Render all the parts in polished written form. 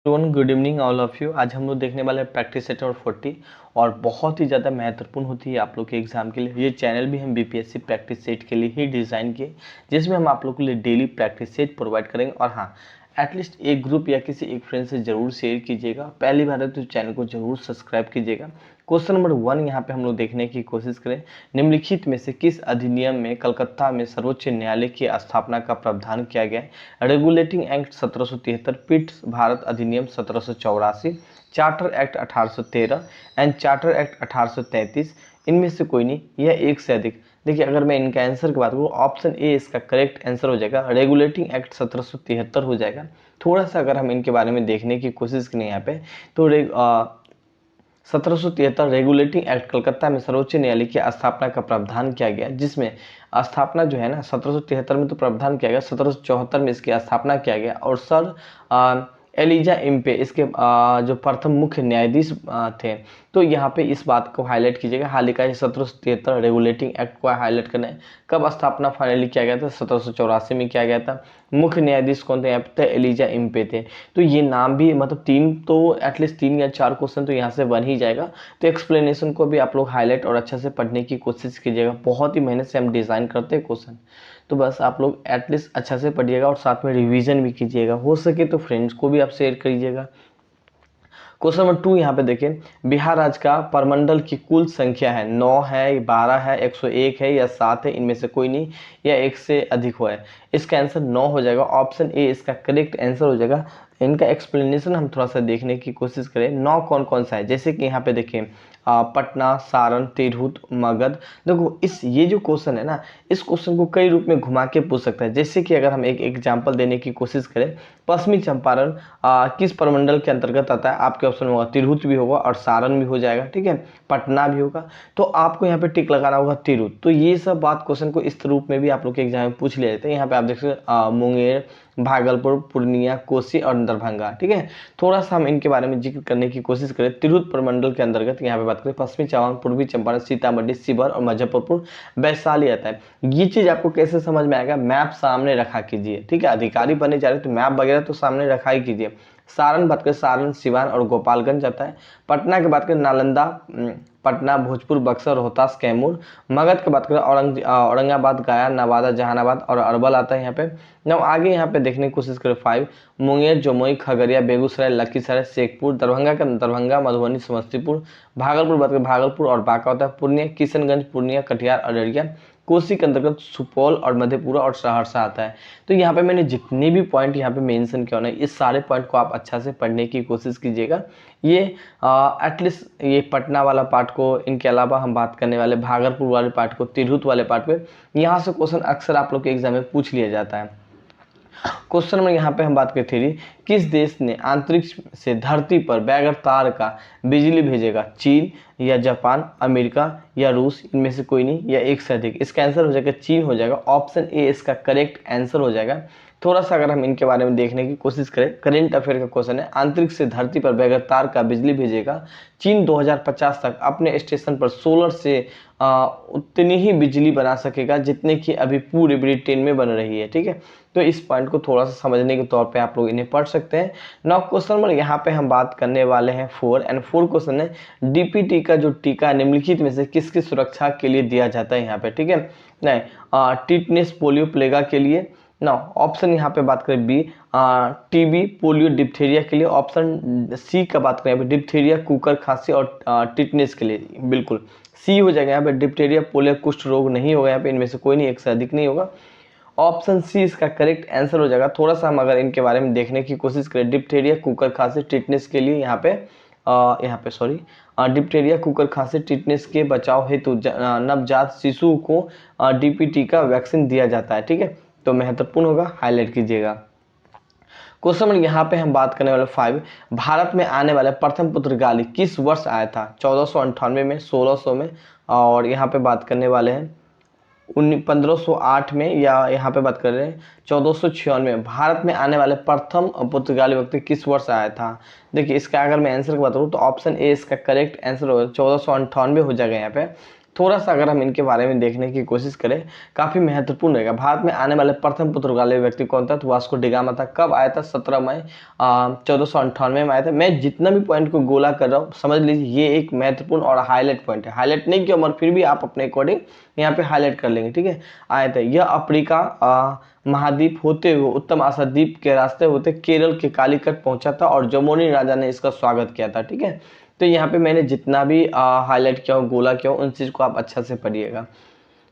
Good evening all of you. आज हम लोग देखने वाले हैं प्रैक्टिस सेट नंबर 40 और बहुत ही ज़्यादा महत्वपूर्ण होती है आप लोग के एग्जाम के लिए। ये चैनल भी हम बीपीएससी प्रैक्टिस सेट के लिए ही डिज़ाइन किए, जिसमें हम आप लोग के लिए डेली प्रैक्टिस सेट प्रोवाइड करेंगे। और हाँ, एटलीस्ट एक ग्रुप या किसी एक फ्रेंड से ज़रूर शेयर कीजिएगा। पहली बार है तो चैनल को ज़रूर सब्सक्राइब कीजिएगा। क्वेश्चन नंबर 1 यहाँ पे हम लोग देखने की कोशिश करें। निम्नलिखित में से किस अधिनियम में कलकत्ता में सर्वोच्च न्यायालय की स्थापना का प्रावधान किया गया है? रेगुलेटिंग एक्ट 1773, पिट्स भारत अधिनियम 1784, charter act 1813 and charter act 1833। इनमें से कोई नहीं, यह एक से अधिक। देखिए, अगर मैं इनका आंसर की बात करूँ, ऑप्शन ए इसका करेक्ट आंसर हो जाएगा। रेगुलेटिंग एक्ट 1773 हो जाएगा। थोड़ा सा अगर हम इनके बारे में देखने की कोशिश करें यहाँ पे, तो 1773 रेगुलेटिंग एक्ट कलकत्ता में सर्वोच्च न्यायालय की स्थापना का प्रावधान किया गया, जिसमें स्थापना जो है ना 1773 में तो प्रावधान किया गया, 1774 में इसकी स्थापना किया गया। और सर एलिजा इम्पे इसके जो प्रथम मुख्य न्यायाधीश थे। तो यहाँ पे इस बात को हाईलाइट कीजिएगा, हाल ही का 1773 रेगुलेटिंग एक्ट को हाईलाइट करना है। कब स्थापना फाइनली किया गया था? 1784 में किया गया था। मुख्य न्यायाधीश कौन थे यहाँ पे? एलिजा इम्पे थे। तो ये नाम भी मतलब तीन तो एटलीस्ट 3 या 4 क्वेश्चन तो यहाँ से बन ही जाएगा। तो एक्सप्लेनेशन को भी आप लोग हाईलाइट और अच्छे से पढ़ने की कोशिश कीजिएगा। बहुत ही मेहनत से हम डिज़ाइन करते हैं क्वेश्चन, तो बस आप लोग एटलीस्ट अच्छा से पढ़िएगा और साथ में रिवीजन भी कीजिएगा। हो सके तो फ्रेंड्स को भी आप शेयर करिएगा। क्वेश्चन नंबर 2 यहाँ पे देखें, बिहार राज्य का परमंडल की कुल संख्या है 9 है, 12 है, 101 है या 7 है? इनमें से कोई नहीं, या एक से अधिक हुआ है। इसका आंसर 9 हो जाएगा। ऑप्शन ए इसका करेक्ट आंसर हो जाएगा। इनका एक्सप्लेनेशन हम थोड़ा सा देखने की कोशिश करें। 9 कौन कौन सा है, जैसे कि यहाँ पे देखें पटना, सारण, तिरहुत, मगध। देखो ये जो क्वेश्चन है ना, इस क्वेश्चन को कई रूप में घुमा के पूछ सकता है। जैसे कि अगर हम एक एग्जांपल देने की कोशिश करें, पश्चिमी चंपारण किस प्रमंडल के अंतर्गत आता है? आपके ऑप्शन में होगा तिरहुत भी होगा और सारण भी हो जाएगा, ठीक है, पटना भी होगा। तो आपको यहाँ पे टिक लगाना होगा तिरहुत। तो ये सब बात क्वेश्चन को इस रूप में भी आप लोग के एग्जाम में पूछ लिया जाता है। यहाँ पे आप देख सकते मुंगेर, भागलपुर, पूर्णिया, कोसी और दरभंगा, ठीक है। थोड़ा सा हम इनके बारे में जिक्र करने की कोशिश करें। तिरहुत प्रमंडल के अंतर्गत यहाँ पे बात करें पश्चिमी चंपारण, पूर्वी चंपारण, सीतामढ़ी, शिवहर और मुजफ्फरपुर, वैशाली आता है। ये चीज आपको कैसे समझ में आएगा? मैप सामने रखा कीजिए, ठीक है। अधिकारी बनने जा रहे तो मैप वगैरह तो सामने रखा ही कीजिए। सारण बात करें, सारण, सिवान और गोपालगंज आता है। पटना की बात करें, नालंदा, पटना, भोजपुर, बक्सर, रोहतास, कैमूर। मगध की बात करें, औरंगाबाद, गया, नवादा, जहानाबाद और अरवल आता है यहाँ पे। जब आगे यहाँ पे देखने की कोशिश करें 5, मुंगेर, जमुई, खगड़िया, बेगूसराय, लखीसराय, शेखपुर। दरभंगा का दरभंगा, मधुबनी, समस्तीपुर। भागलपुर बात करें, भागलपुर और बांका होता है। पूर्णिया, किशनगंज, पूर्णिया, कटिहार, अररिया। कोसी के अंतर्गत सुपौल और मधेपुरा और सहरसा आता है। तो यहाँ पे मैंने जितने भी पॉइंट यहाँ पे मेंशन किया ना, इस सारे पॉइंट को आप अच्छा से पढ़ने की कोशिश कीजिएगा। ये एटलीस्ट ये पटना वाला पार्ट को, इनके अलावा हम बात करने वाले भागलपुर वाले पार्ट को, तिरहुत वाले पार्ट पे, यहाँ से क्वेश्चन अक्सर आप लोग के एग्जाम में पूछ लिया जाता है। क्वेश्चन में यहाँ पे हम बात करते थे, किस देश ने अंतरिक्ष से धरती पर बगैर तार का बिजली भेजेगा? चीन या जापान, अमेरिका या रूस? इनमें से कोई नहीं, या एक से अधिक। इसका आंसर हो जाएगा चीन हो जाएगा। ऑप्शन ए इसका करेक्ट आंसर हो जाएगा। थोड़ा सा अगर हम इनके बारे में देखने की कोशिश करें, करेंट अफेयर का क्वेश्चन है, अंतरिक्ष से धरती पर बगैर तार का बिजली भेजेगा चीन 2050 तक अपने स्टेशन पर सोलर से उतनी ही बिजली बना सकेगा जितने की अभी पूरे ब्रिटेन में बन रही है, ठीक है। तो इस पॉइंट को थोड़ा सा समझने के तौर पे आप लोग इन्हें पढ़ सकते हैं। नौ क्वेश्चन नंबर यहाँ पे हम बात करने वाले हैं 4 एंड 4 क्वेश्चन है, डीपीटी का जो टीका निम्नलिखित में से किसकी सुरक्षा के लिए दिया जाता है यहाँ पे, ठीक है। नहीं, टिटनेस, पोलियो, प्लेगा के लिए। ना ऑप्शन यहाँ पे बात करें बी, टीबी, पोलियो, डिप्थीरिया के लिए। ऑप्शन सी का बात करें डिप्थीरिया, कुकर खांसी और टिटनेस के लिए। बिल्कुल सी हो जाएगा यहाँ पे। डिप्थीरिया, पोलियो, कुष्ठ रोग नहीं होगा यहाँ पे, इनमें से कोई नहीं, एक से अधिक नहीं होगा। ऑप्शन सी इसका करेक्ट आंसर हो जाएगा। थोड़ा सा हम अगर इनके बारे में देखने की कोशिश करें, डिप्थीरिया, कुकर खांसी, टिटनेस के लिए यहाँ पे सॉरी, डिप्थीरिया, कुकर खांसी, टिटनेस के बचाव हेतु नवजात शिशु को डीपीटी का वैक्सीन दिया जाता है, ठीक है। तो महत्वपूर्ण होगा, हाईलाइट कीजिएगा। क्वेश्चन यहाँ पे हम बात करने वाले 5, भारत में आने वाले प्रथम पुर्तगाली किस वर्ष आया था? 1498 में, 1600 में, और यहाँ पे बात करने वाले हैं 1508 में, या यहाँ पे बात कर रहे हैं 1496 में। भारत में आने वाले प्रथम पुर्तगाली व्यक्ति किस वर्ष आया था? देखिए, इसका अगर मैं आंसर की बात करूँ तो ऑप्शन ए इसका करेक्ट आंसर होगा, 1498 हो जाएगा यहाँ पे। थोड़ा सा अगर हम इनके बारे में देखने की कोशिश करें, काफ़ी महत्वपूर्ण रहेगा। भारत में आने वाले प्रथम पुर्तगाली व्यक्ति कौन था? तो वास्को डिगामा था। कब आया था? 17 मई 1498 में आया था। मैं जितना भी पॉइंट को गोला कर रहा हूँ, समझ लीजिए ये एक महत्वपूर्ण और हाईलाइट पॉइंट है। हाईलाइट नहीं किया मगर फिर भी आप अपने अकॉर्डिंग यहाँ पे हाईलाइट कर लेंगे, ठीक है। आया था। यह अफ्रीका महाद्वीप होते हुए उत्तम आशाद्वीप के रास्ते होते केरल के कालीकट पहुंचा था और जमोनी राजा ने इसका स्वागत किया था, ठीक है। तो यहाँ पे मैंने जितना भी हाईलाइट किया हो, गोला किया हो, उन चीज़ को आप अच्छा से पढ़िएगा।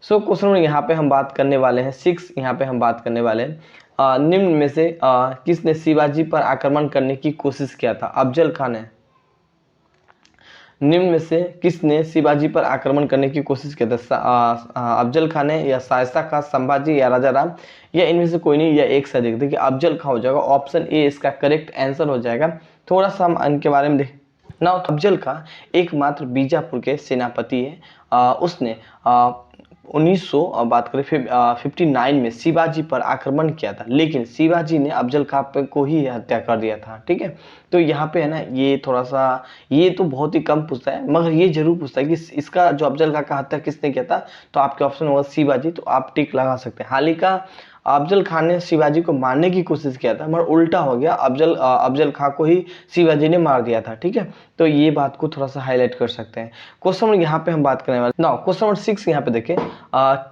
सो क्वेश्चन यहाँ पे हम बात करने वाले हैं 6। यहाँ पे हम बात करने वाले हैं निम्न में से किसने शिवाजी पर आक्रमण करने की कोशिश किया था? अफजल खान ने। निम्न में से किसने शिवाजी पर आक्रमण करने की कोशिश किया था? अफजल खान ने, या शाइस्ता खान, संभाजी, या राजा राम, या इनमें से कोई नहीं, या एक से अधिक। देखिए अफजल खान हो जाएगा, ऑप्शन ए इसका करेक्ट आंसर हो जाएगा। थोड़ा सा हम इनके बारे में देख ना। अफजल खान एकमात्र बीजापुर के सेनापति है। उसने 1900 बात करें 59 में शिवाजी पर आक्रमण किया था, लेकिन शिवाजी ने अफजल खान को ही हत्या कर दिया था, ठीक है। तो यहाँ पे है ना, ये थोड़ा सा, ये तो बहुत ही कम पूछता है मगर ये जरूर पूछता है कि इसका जो अफजल खान का हत्या किसने किया था, तो आपके ऑप्शन होगा शिवाजी, तो आप टिक लगा सकते हैं। हाल ही का अफजल खान ने शिवाजी को मारने की कोशिश किया था मगर उल्टा हो गया, अफजल खान को ही शिवाजी ने मार दिया था, ठीक है। तो ये बात को थोड़ा सा हाईलाइट कर सकते हैं। क्वेश्चन नंबर यहाँ पे हम बात करने वाले नाउ क्वेश्चन नंबर 6 यहाँ पे देखें,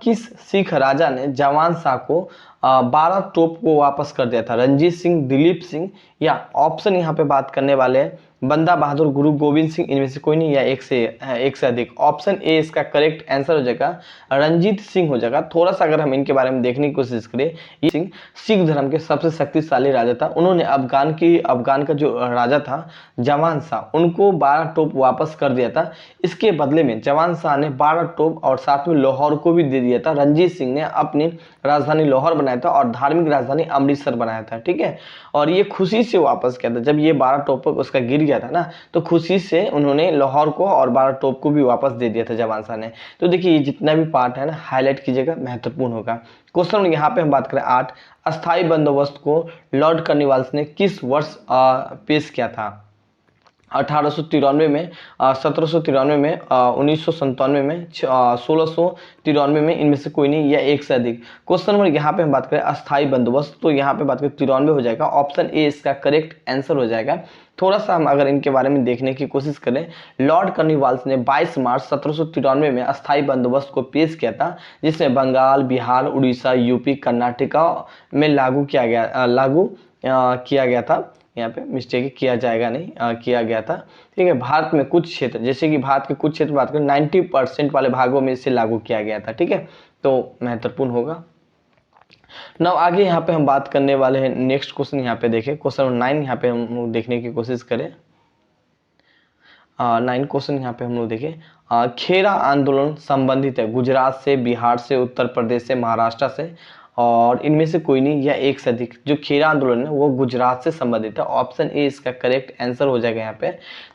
किस सिख राजा ने जवान शाह को 12 तोप को वापस कर दिया था? रणजीत सिंह, दिलीप सिंह, या ऑप्शन यहाँ पे बात करने वाले हैं बंदा बहादुर, गुरु गोविंद सिंह, इनमें से कोई नहीं, या एक से अधिक। ऑप्शन ए इसका करेक्ट आंसर हो जाएगा, रंजीत सिंह हो जाएगा। थोड़ा सा अगर हम इनके बारे में देखने की कोशिश करें, ये सिंह सिख धर्म के सबसे शक्तिशाली राजा था। उन्होंने अफगान का जो राजा था जवान शाह, उनको 12 तोप वापस कर दिया था। इसके बदले में जवान शाह ने 12 तोप और साथ में लाहौर को भी दे दिया था। रंजीत सिंह ने अपनी राजधानी लाहौर बनाया था और धार्मिक राजधानी अमृतसर बनाया था, ठीक है। और ये खुशी से वापस किया था, जब ये 12 तोप उसका गिर गया था ना, तो खुशी से उन्होंने लाहौर को और 12 तोप को भी वापस दे दिया था जवान शाह ने। तो देखिए ये जितना भी पार्ट है ना, हाईलाइट कीजिएगा, महत्वपूर्ण होगा। क्वेश्चन यहाँ पे हम बात करें 8, अस्थायी बंदोबस्त को लॉर्ड कर्नवालिस ने किस वर्ष पेश किया था? 1893 में, 1793 में, 1997 में, 1693 में, इनमें से कोई नहीं, या एक से अधिक। क्वेश्चन नंबर यहाँ पे हम बात करें अस्थायी बंदोबस्त, तो यहाँ पे बात करें 93 हो जाएगा। ऑप्शन ए इसका करेक्ट आंसर हो जाएगा। थोड़ा सा हम अगर इनके बारे में देखने की कोशिश करें, लॉर्ड कर्नवालिस ने 22 मार्च 1793 में अस्थायी बंदोबस्त को पेश किया था, जिसमें बंगाल, बिहार, उड़ीसा, यूपी, कर्नाटका में लागू किया गया था। यहाँ पे मिस्टेक किया जाएगा नहीं, किया गया था, ठीक है। भारत में कुछ क्षेत्र, जैसे कि भारत के कुछ क्षेत्र बात करें 90% वाले भागों में इसे लागू किया गया था, ठीक है। तो महत्वपूर्ण होगा। नाउ आगे यहाँ पे हम बात करने वाले हैं, नेक्स्ट क्वेश्चन यहाँ पे देखें, क्वेश्चन नंबर 9 यहाँ पे हम देखने की कोशिश करें। 9 क्वेश्चन यहाँ पे हम लोग देखें, खेरा आंदोलन संबंधित है गुजरात से, बिहार से, उत्तर प्रदेश से, महाराष्ट्र से, और इनमें से कोई नहीं, या एक से अधिक। जो खेरा आंदोलन है वो गुजरात से संबंधित है। ऑप्शन ए इसका करेक्ट आंसर हो जाएगा। यहाँ पे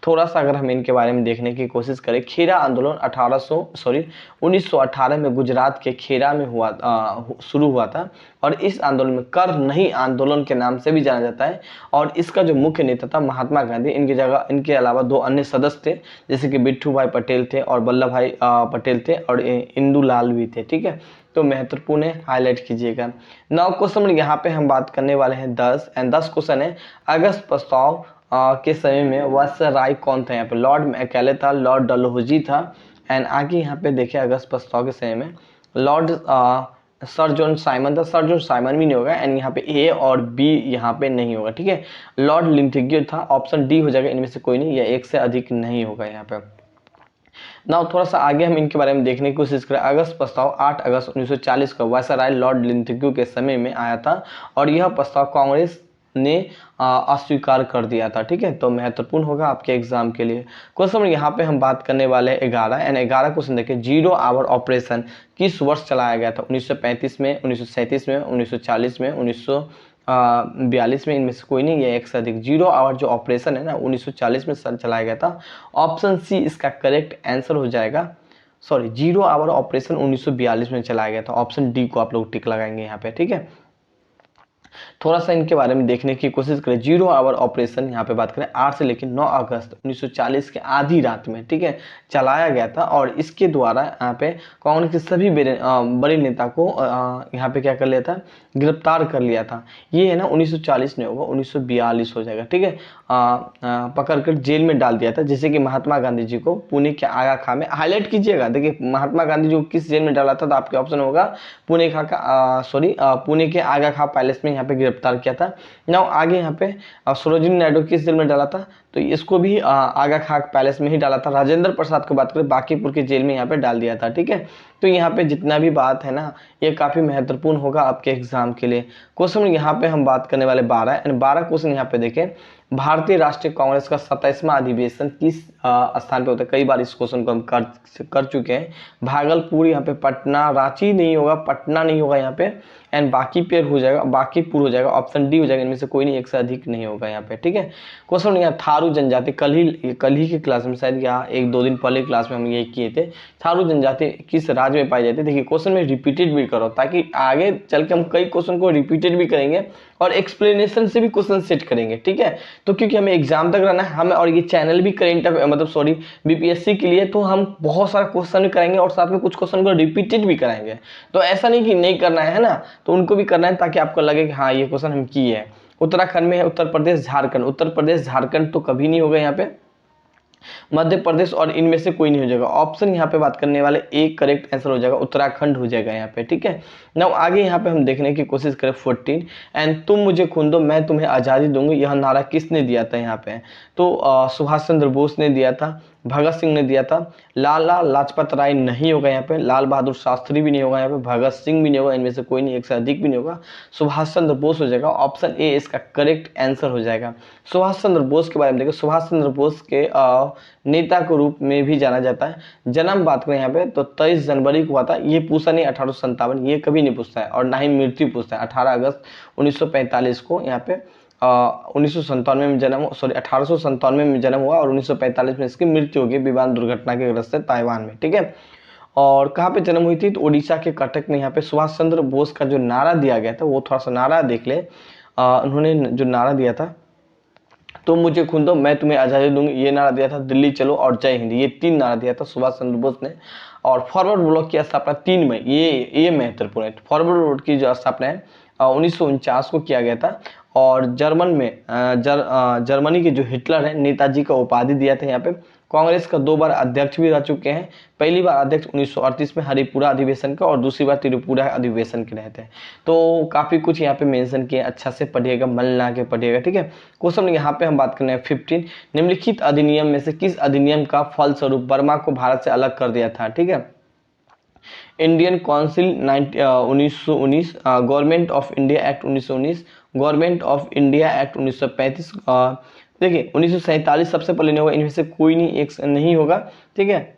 थोड़ा सा अगर हम इनके बारे में देखने की कोशिश करें, खेरा आंदोलन 1918 में गुजरात के खेरा में शुरू हुआ था, और इस आंदोलन में कर नहीं आंदोलन के नाम से भी जाना जाता है। और इसका जो मुख्य नेता था महात्मा गांधी, इनके अलावा 2 अन्य सदस्य थे, जैसे कि बिट्ठू भाई पटेल थे और वल्लभ भाई पटेल थे, और इंदू लाल भी थे, ठीक है। तो महत्वपूर्ण है, हाईलाइट कीजिएगा। नाउ क्वेश्चन यहाँ पे हम बात करने वाले हैं 10 क्वेश्चन है, अगस्त प्रस्ताव के समय में वायसराय कौन था? यहाँ पे लॉर्ड मैकाले था, लॉर्ड डलहौजी था, एंड आगे यहाँ पे देखिए अगस्त प्रस्ताव के समय में लॉर्ड सर जॉन साइमन था। सर जॉन साइमन भी नहीं होगा, एंड यहाँ पे ए और बी यहाँ पे नहीं होगा, ठीक है। लॉर्ड लिंथगियो था। ऑप्शन डी हो जाएगा, इनमें से कोई नहीं, या एक से अधिक नहीं होगा यहाँ पे। ना थोड़ा सा आगे हम इनके बारे में देखने की कोशिश करें। अगस्त प्रस्ताव 8 अगस्त 1940 को वायसराय लॉर्ड लिंथगियो के समय में आया था, और यह प्रस्ताव कांग्रेस ने अस्वीकार कर दिया था, ठीक है। तो महत्वपूर्ण होगा आपके एग्जाम के लिए। क्वेश्चन यहाँ पे हम बात करने वाले 11 क्वेश्चन देखें, 0 आवर ऑपरेशन किस वर्ष चलाया गया था? 1935 में, 1937 में, 1940 में, 1942 में, इनमें से कोई नहीं, या एक से अधिक। 0 आवर जो ऑपरेशन है ना 1940 में चलाया गया था। ऑप्शन सी इसका करेक्ट आंसर हो जाएगा। 0 आवर ऑपरेशन 1942 में चलाया गया था। ऑप्शन डी को आप लोग टिक लगाएंगे यहाँ पे, ठीक है। थोड़ा सा इनके बारे में देखने की कोशिश करें। 0 आवर ऑपरेशन यहाँ पे बात करें 8 से लेकर 9 अगस्त 1940 के आधी रात में, ठीक है, चलाया गया था। और इसके द्वारा यहाँ पे कांग्रेस के सभी बड़े नेता को यहाँ पे क्या कर लिया था, गिरफ्तार कर लिया था। ये है ना 1940 नहीं होगा, 1942 हो जाएगा, ठीक है। पकड़ कर जेल में डाल दिया था, जैसे कि महात्मा गांधी जी को पुणे के आगा खां में, हाईलाइट कीजिएगा, देखिए महात्मा गांधी जी को किस जेल में डाला था, तो आपके ऑप्शन होगा पुणे पुणे के आगा खां पैलेस में यहाँ पे गिरफ्तार किया था। ना आगे यहाँ पे सरोजिनी नायडू किस जेल में डाला था, तो इसको भी आगा खां पैलेस में ही डाला था। राजेंद्र प्रसाद को बात करें बांकीपुर के जेल में यहाँ पे डाल दिया था, ठीक है। तो यहाँ पे जितना भी बात है ना, ये काफी महत्वपूर्ण होगा आपके एग्जाम के लिए। क्वेश्चन यहाँ पे हम बात करने वाले 12 क्वेश्चन यहाँ पे देखें। भारतीय राष्ट्रीय कांग्रेस का 27वां अधिवेशन किस स्थान पे होता है। कई बार इस क्वेश्चन को हम कर चुके हैं। भागलपुर, यहाँ पे पटना, रांची नहीं होगा, पटना नहीं होगा यहाँ पे, एंड बांकीपुर हो जाएगा, बांकीपुर हो जाएगा, ऑप्शन डी हो जाएगा। इनमें से कोई नहीं, एक से अधिक नहीं होगा यहाँ पे, ठीक है। क्वेश्चन यहाँ थारू जनजाति, कल ही की क्लास में, शायद या 1-2 दिन पहले क्लास में हम ये किए थे। थारू जनजाति किस राज्य में पाई जाती है। देखिए क्वेश्चन में रिपीटेड भी करो, ताकि आगे चल के हम कई क्वेश्चन को रिपीटेड भी करेंगे और एक्सप्लेनेशन से भी क्वेश्चन सेट करेंगे, ठीक है। तो क्योंकि हमें एग्जाम तक रहना है हमें, और ये चैनल भी बीपीएससी के लिए, तो हम बहुत सारा क्वेश्चन करेंगे और साथ में कुछ क्वेश्चन को रिपीटेड भी कराएंगे। तो ऐसा नहीं कि नहीं करना है ना, तो उनको भी करना है, ताकि आपको लगे कि हाँ ये क्वेश्चन हम किए हैं। उत्तराखंड में है उत्तर प्रदेश, झारखंड, उत्तर प्रदेश झारखंड तो कभी नहीं होगा यहाँ पे, मध्य प्रदेश और इनमें से कोई नहीं हो जाएगा। ऑप्शन यहाँ पे बात करने वाले एक करेक्ट आंसर हो जाएगा, उत्तराखंड हो जाएगा यहाँ पे, ठीक है। नाउ आगे यहाँ पे हम देखने की कोशिश करें 14, एंड तुम मुझे खून दो मैं तुम्हें आज़ादी दूंगी, यह नारा किसने दिया था यहाँ पे। तो सुभाष चंद्र बोस ने दिया था, भगत सिंह ने दिया था, लाला लाजपत राय नहीं होगा यहाँ पे, लाल बहादुर शास्त्री भी नहीं होगा यहाँ पे, भगत सिंह भी नहीं होगा, इनमें से कोई नहीं, एक से अधिक भी नहीं होगा, सुभाष चंद्र बोस हो जाएगा। ऑप्शन ए इसका करेक्ट आंसर हो जाएगा। सुभाष चंद्र बोस के बारे में देखो, सुभाष चंद्र बोस के नेता के रूप में भी जाना जाता है। जन्म बात करें यहाँ पे तो 23 जनवरी को हुआ था, ये पूछा नहीं 1857, ये कभी नहीं पूछता है, और ना ही मृत्यु पूछता है। 18 अगस्त 1945 को यहाँ पे 1997 में जन्म, 1897 में जन्म हुआ और 1945 में इसकी मृत्यु हो गई विमान दुर्घटना के ग्रस्त से ताइवान में, ठीक है। और कहाँ पे जन्म हुई थी, तो उड़ीसा के कटक में। यहाँ पे सुभाष चंद्र बोस का जो नारा दिया गया था, वो थोड़ा सा नारा देख ले। उन्होंने जो नारा दिया था, तुम मुझे खून दो मैं तुम्हें आज़ादी दूंगी, ये नारा दिया था, दिल्ली चलो और जय हिंद, ये 3 नारा दिया था सुभाष चंद्र बोस ने। और फॉरवर्ड ब्लॉक की स्थापना 3 मई, ये महत्वपूर्ण है। फॉरवर्ड ब्लॉक की जो स्थापना है 1949 को किया गया था। और जर्मनी के जो हिटलर है, नेताजी का उपाधि दिया था यहाँ पे। कांग्रेस का 2 बार अध्यक्ष भी रह चुके हैं। पहली बार अध्यक्ष 1938 में हरिपुरा अधिवेशन का, और दूसरी बार त्रिपुरा अधिवेशन के रहे थे। तो काफी कुछ यहाँ पे मेंशन किए, अच्छा से पढ़िएगा, मन लगा के पढ़िएगा, ठीक है। क्वेश्चन यहाँ पे हम बात करने हैं 15, निम्नलिखित अधिनियम में से किस अधिनियम का फलस्वरूप बर्मा को भारत से अलग कर दिया था, ठीक है। Indian council 1919, government of India act 1919, government of India act 1935। देखिए 1947 सबसे पहले नहीं होगा, इनमें से कोई नहीं, एक नहीं होगा, ठीक है।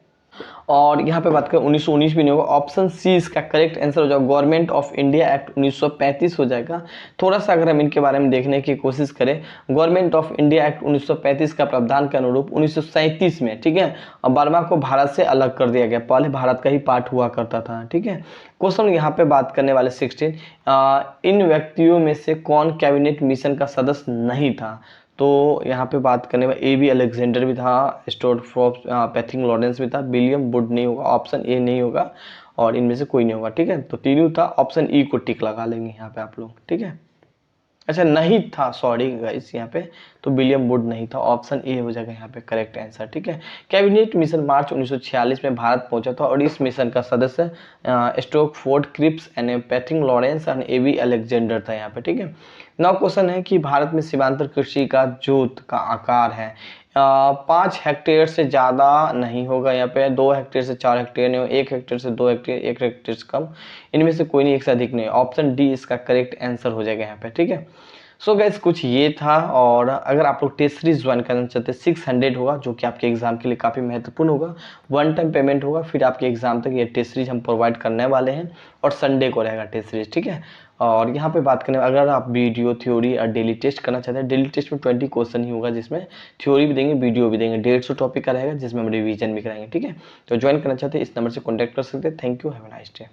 और यहाँ पे बात करें 1919 भी नहीं होगा, ऑप्शन सी इसका करेक्ट आंसर हो जाएगा, गवर्नमेंट ऑफ इंडिया एक्ट 1935 हो जाएगा। थोड़ा सा अगर हम इनके बारे में देखने की कोशिश करें, गवर्नमेंट ऑफ इंडिया एक्ट 1935 का प्रावधान के अनुरूप 1937 में, ठीक है, बर्मा को भारत से अलग कर दिया गया, पहले भारत का ही पार्ट हुआ करता था, ठीक है। क्वेश्चन यहाँ पे बात करने वाले 16, इन व्यक्तियों में से कौन कैबिनेट मिशन का सदस्य नहीं था। तो यहाँ पे बात करने में ए बी अलेक्जेंडर भी था, स्टोरफोर्ड पैथिंग लॉरेंस भी था, विलियम वुड नहीं होगा, ऑप्शन ए नहीं होगा, और इनमें से कोई नहीं होगा, ठीक है। तो तीनों था, ऑप्शन ई को टिक लगा लेंगे यहाँ पे आप लोग, ठीक है। अच्छा नहीं था, सॉरी गाइस, यहाँ पे तो विलियम वुड नहीं था, ऑप्शन ए हो जाएगा यहाँ पे करेक्ट आंसर, ठीक है। कैबिनेट मिशन मार्च 1946 में भारत पहुंचा था, और इस मिशन का सदस्य Stafford Cripps and Pethick Lawrence and A B Alexander था यहाँ पे, ठीक है। नौ क्वेश्चन है कि भारत में सीमांतर कृषि का जोत का आकार है 5 हेक्टेयर से ज़्यादा नहीं होगा, यहाँ पे 2 हेक्टेयर से 4 हेक्टेयर नहीं होगा, 1 हेक्टेयर से 2 हेक्टेयर, 1 हेक्टेयर से कम, इनमें से कोई नहीं, एक से अधिक नहीं। ऑप्शन डी इसका करेक्ट आंसर हो जाएगा यहाँ पे, ठीक है। सो गाइस कुछ ये था। और अगर आप लोग टेस्ट सीरीज ज्वाइन करना चाहते हैं 600 होगा, जो कि आपके एग्जाम के लिए काफ़ी महत्वपूर्ण होगा। 1 टाइम पेमेंट होगा, फिर आपके एग्जाम तक ये टेस्ट सीरीज हम प्रोवाइड करने वाले हैं, और संडे को रहेगा टेस्ट सीरीज, ठीक है। और यहाँ पे बात करें, अगर आप वीडियो थ्योरी और डेली टेस्ट करना चाहते हैं, डेली टेस्ट में 20 क्वेश्चन ही होगा, जिसमें थ्योरी भी देंगे, वीडियो भी देंगे, 150 टॉपिक का रहेगा, जिसमें हम रिवीजन भी कराएंगे, ठीक है। तो ज्वाइन करना चाहते हैं इस नंबर से कॉन्टैक्ट कर सकते हैं। Thank you, have a nice day.